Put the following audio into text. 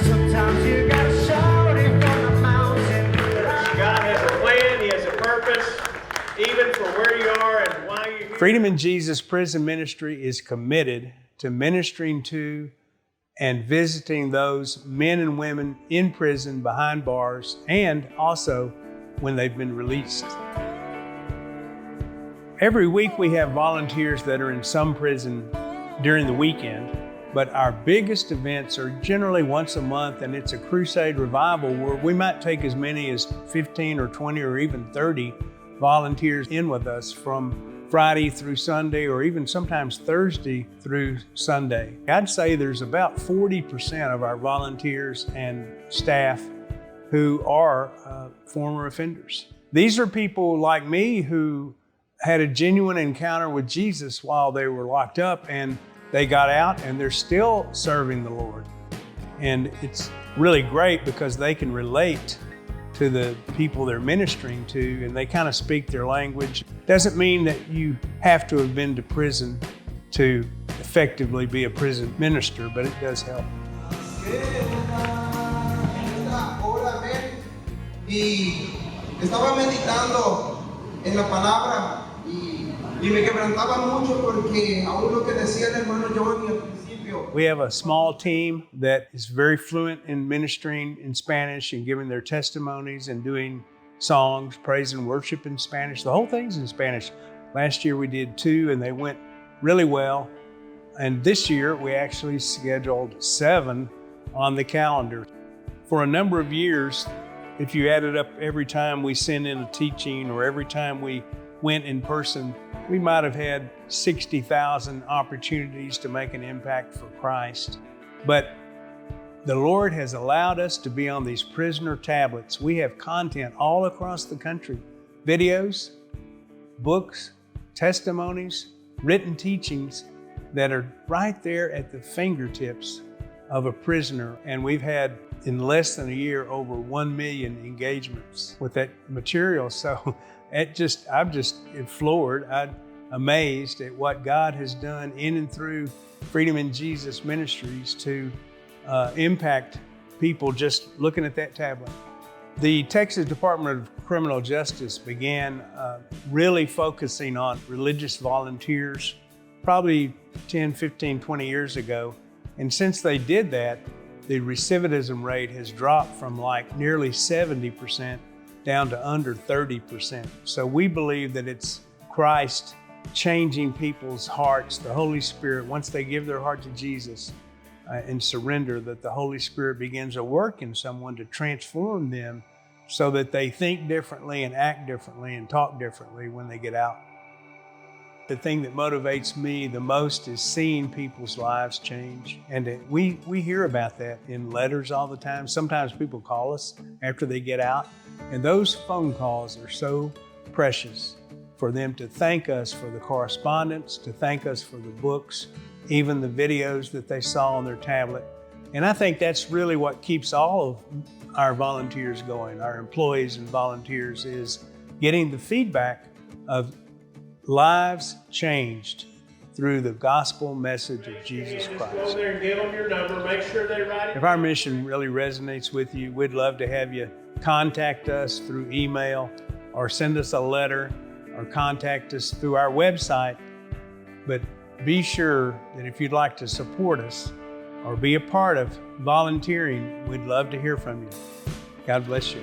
Sometimes you gotta shout it from the mountain. God has a plan, He has a purpose, even for where you are and why you're here. Freedom in Jesus Prison Ministry is committed to ministering to and visiting those men and women in prison behind bars, and also when they've been released. Every week we have volunteers that are in some prison during the weekend, but our biggest events are generally once a month, and it's a crusade revival where we might take as many as 15 or 20 or even 30 volunteers in with us from Friday through Sunday, or even sometimes Thursday through Sunday. I'd say there's about 40% of our volunteers and staff who are former offenders. These are people like me who had a genuine encounter with Jesus while they were locked up, and they got out and they're still serving the Lord. And it's really great because they can relate to the people they're ministering to, and they kind of speak their language. Doesn't mean that you have to have been to prison to effectively be a prison minister, but it does help. Y estaba meditando en la palabra y me quebrantaba mucho porque aún lo que decía el hermano Johnny al principio. We have a small team that is very fluent in ministering in Spanish and giving their testimonies and doing songs, praise and worship in Spanish. The whole thing's in Spanish. Last year we did 2 and they went really well. And this year we actually scheduled 7 on the calendar. For a number of years, if you added up every time we sent in a teaching or every time we went in person, we might have had 60,000 opportunities to make an impact for Christ. But the Lord has allowed us to be on these prisoner tablets. We have content all across the country, videos, books, testimonies, written teachings that are right there at the fingertips of a prisoner. And we've had, in less than a year, over 1 million engagements with that material. So I'm just floored. I'm amazed at what God has done in and through Freedom in Jesus Ministries to impact people just looking at that tablet. The Texas Department of Criminal Justice began really focusing on religious volunteers probably 10, 15, 20 years ago. And since they did that, the recidivism rate has dropped from like nearly 70% down to under 30%. So we believe that it's Christ changing people's hearts, the Holy Spirit, once they give their heart to Jesus and surrender, that the Holy Spirit begins a work in someone to transform them so that they think differently and act differently and talk differently when they get out. The thing that motivates me the most is seeing people's lives change. And we hear about that in letters all the time. Sometimes people call us after they get out, and those phone calls are so precious for them to thank us for the correspondence, to thank us for the books, even the videos that they saw on their tablet. And I think that's really what keeps all of our volunteers going, our employees and volunteers, is getting the feedback of lives changed through the gospel message of Jesus Christ. Go there and give them your number. Make sure they write it. If our mission really resonates with you, we'd love to have you contact us through email or send us a letter or contact us through our website. But be sure that if you'd like to support us or be a part of volunteering, we'd love to hear from you. God bless you.